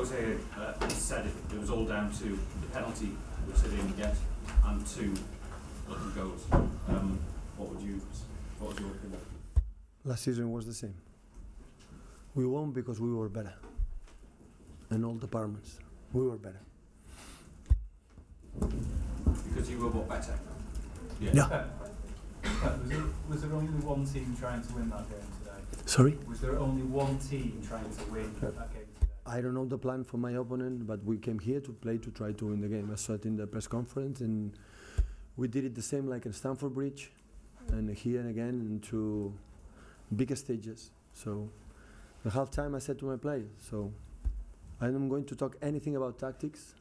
Jose said it was all down to the penalty which they didn't get and two lucky goals. What was your opinion? Last season was the same. We won because we were better. In all departments, we were better. Because you were what, better? Yeah. Was there only one team trying to win that game today? Sorry? Was there only one team trying to win that game today? I don't know the plan for my opponent, but we came here to play to try to win the game. I saw it in the press conference, and we did it the same like in Stamford Bridge, and here and again into bigger stages. So, at half time I said to my players, so I'm going to talk anything about tactics.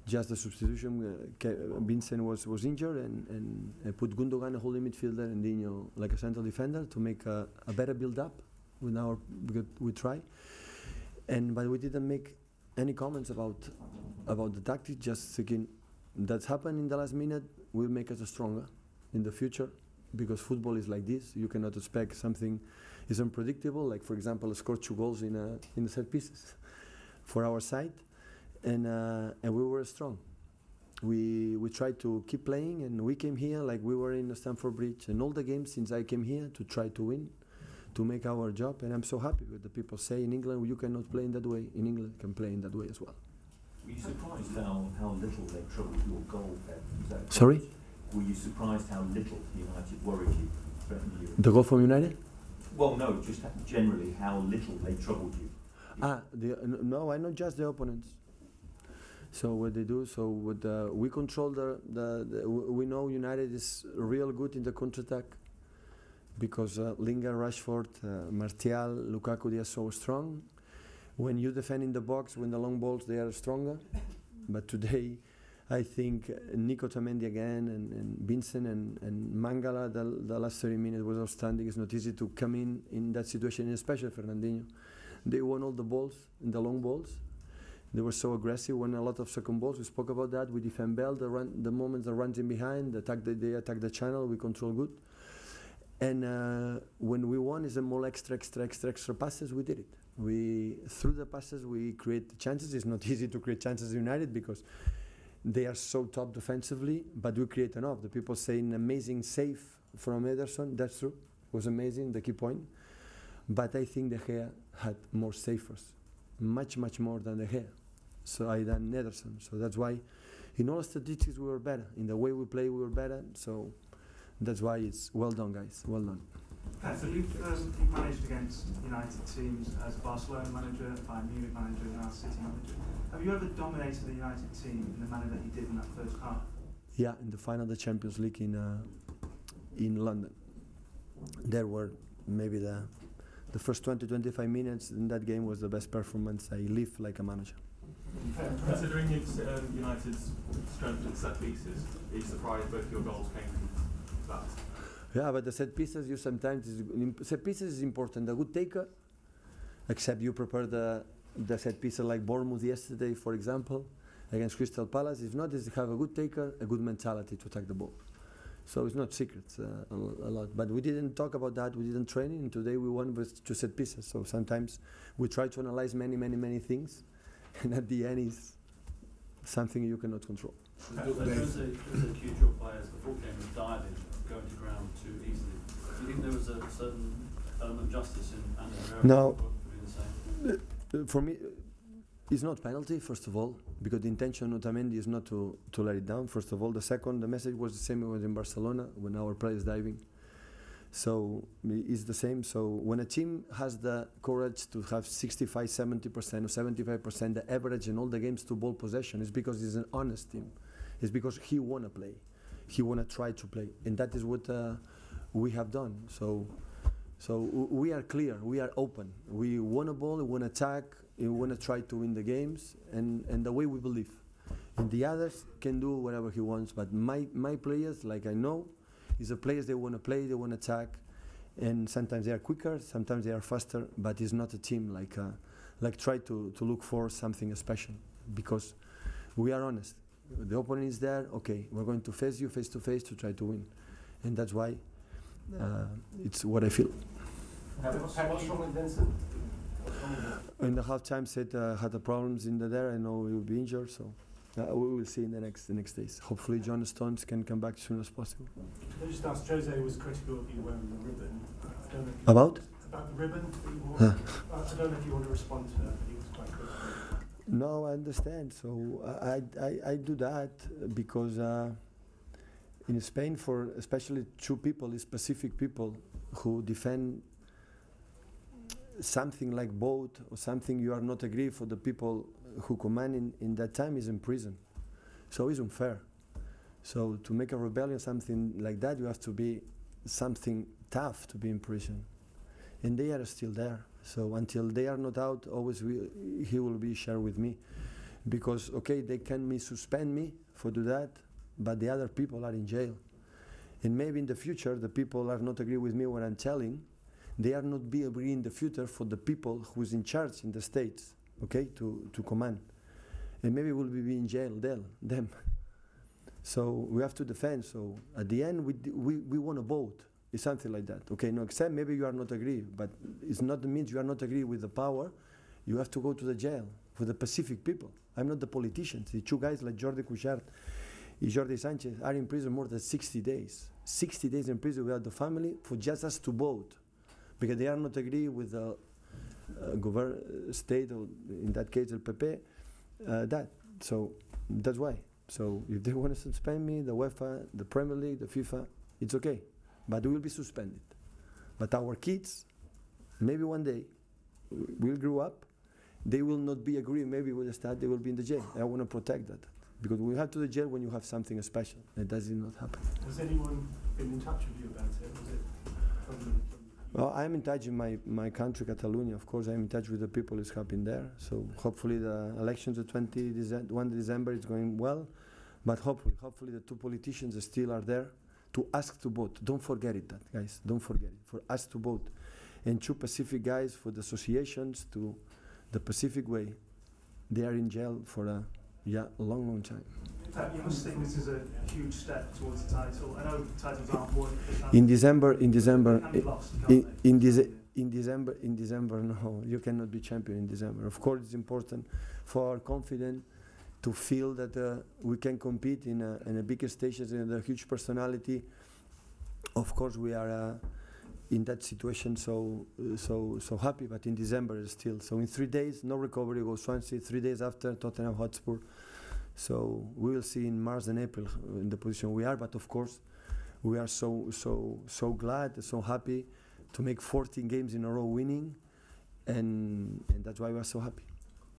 Just the substitution, Vincent was injured, and I put Gundogan a holding midfielder and Dino like a central defender to make a better build-up with our, because we try. But we didn't make any comments about the tactics, just thinking that's happened in the last minute will make us stronger in the future, because football is like this. You cannot expect something is unpredictable, like for example, score 2 goals in the set pieces for our side. And we were strong. We tried to keep playing, and we came here like we were in the Stamford Bridge, and all the games since I came here to try to win, to make our job. And I'm so happy with the people say in England you cannot play in that way. In England you can play in that way as well. Were you surprised how little they troubled your goal, Pep? Sorry? Were you surprised how little United worried you, threatened you? The goal from United? Well, no, just generally how little they troubled you. No, I know just the opponents. So what they do, so with we control we know United is real good in the counter-attack, because Lingard, Rashford, Martial, Lukaku, they are so strong. When you defend in the box, when the long balls, they are stronger. But today, I think Nico Tamendi again, and Vincent and Mangala, the last 30 minutes was outstanding. It's not easy to come in that situation, especially Fernandinho. They won all the balls, in the long balls. They were so aggressive, won a lot of second balls. We spoke about that. We defend well, the moments that runs in behind, they attack the channel, we control good. And when we won, is a more extra passes, we did it. Through the passes, we create the chances. It's not easy to create chances in United because they are so top defensively, but we create enough. The people say an amazing save from Ederson, that's true. It was amazing, the key point. But I think De Gea had more savers, much more than De Gea. So than Ederson. So that's why in all statistics we were better. In the way we play we were better. So that's why it's well done, guys. Well done. So you've managed against United teams as Barcelona manager, Bayern Munich manager, and now City manager. Have you ever dominated the United team in the manner that you did in that first half? Yeah, in the final of the Champions League in London. There were maybe the first 20-25 minutes in that game was the best performance. I lived like a manager. Considering United's strength in set pieces, are you surprised both your goals came from that? Yeah, but the set pieces, you sometimes set pieces is important. A good taker, except you prepare the set pieces like Bournemouth yesterday, for example, against Crystal Palace. If not, is to have a good taker, a good mentality to attack the ball. So it's not secrets a lot. But we didn't talk about that. We didn't train it, and today we won with 2 set pieces. So sometimes we try to analyze many things, and at the end is something you cannot control. There was a huge drop players. The football game was diving, going to ground too easily. Do you think there was a certain element of justice in Ander Herrera? No. The same? For me, it's not penalty, first of all, because the intention of Otamendi is not to let it down, first of all. The second, the message was the same as in Barcelona when our player is diving. So it's the same. So when a team has the courage to have 65, 70% or 75% the average in all the games to ball possession, it's because it's an honest team. It's because he want to play. He want to try to play. And that is what we have done. So we are clear, we are open. We want a ball, we want to attack, we want to try to win the games, and the way we believe. And the others can do whatever he wants, but my players, like I know, is the players they want to play, they want to attack, and sometimes they are quicker, sometimes they are faster, but it's not a team like try to look for something special, because we are honest. The opponent is there, okay, we're going to face you face to face to try to win, and that's why it's what I feel. What's wrong with Vincent? What's In the halftime, said had the problems in there. I know he will be injured, so we will see in the next days. Hopefully, John Stones can come back as soon as possible. I just asked, Jose was critical of you wearing the ribbon. I don't know if About the ribbon that you wore. I don't know if you want to respond to that, but he was quite critical. No, I understand. So I do that because in Spain, for especially two people, specific people who defend something like vote or something you are not agree for the people who command in that time is in prison. So it's unfair. So to make a rebellion, something like that, you have to be something tough to be in prison. And they are still there. So until they are not out, always he will be shared with me. Because, okay, they can suspend me for do that, but the other people are in jail. And maybe in the future, the people are not agree with me when I'm telling, they are not be agree in the future for the people who is in charge in the states, okay, to command. And maybe we'll be in jail, them. So we have to defend. So at the end, we want to vote. It's something like that. Okay, no, except maybe you are not agree, but it's not means you are not agree with the power. You have to go to the jail for the Pacific people. I'm not the politicians. The two guys like Jordi Cuixart and Jordi Sanchez are in prison more than 60 days. 60 days in prison without the family for just us to vote, because they are not agree with the state, or in that case, the PP. That. So that's why. So if they want to suspend me, the UEFA, the Premier League, the FIFA, it's okay. But we will be suspended. But our kids, maybe one day, will grow up. They will not be agreeing maybe with the state, they will be in the jail. I want to protect that. Because we have to the jail when you have something special. It does not happen. Has anyone been in touch with you about it? Was it from well, I'm in touch in my country, Catalonia. Of course, I'm in touch with the people who's happening there. So hopefully the elections of 1 December is going well. But hopefully the two politicians still are there to ask to vote. Don't forget it, that, guys. Don't forget it. For us to vote. And two Pacific guys for the associations to the Pacific way. They are in jail for a long time. You must think this is a huge step towards the title. I know titles aren't won. In December, Can be lost, can't in December, no, you cannot be champion in December. Of course, it's important for our confidence to feel that we can compete in a bigger stage and a huge personality. Of course, we are in that situation so happy, but in December still. So in 3 days, no recovery, go Swansea. 3 days after, Tottenham Hotspur. So we will see in March and April in the position we are. But of course, we are so glad, so happy to make 14 games in a row winning, and that's why we are so happy.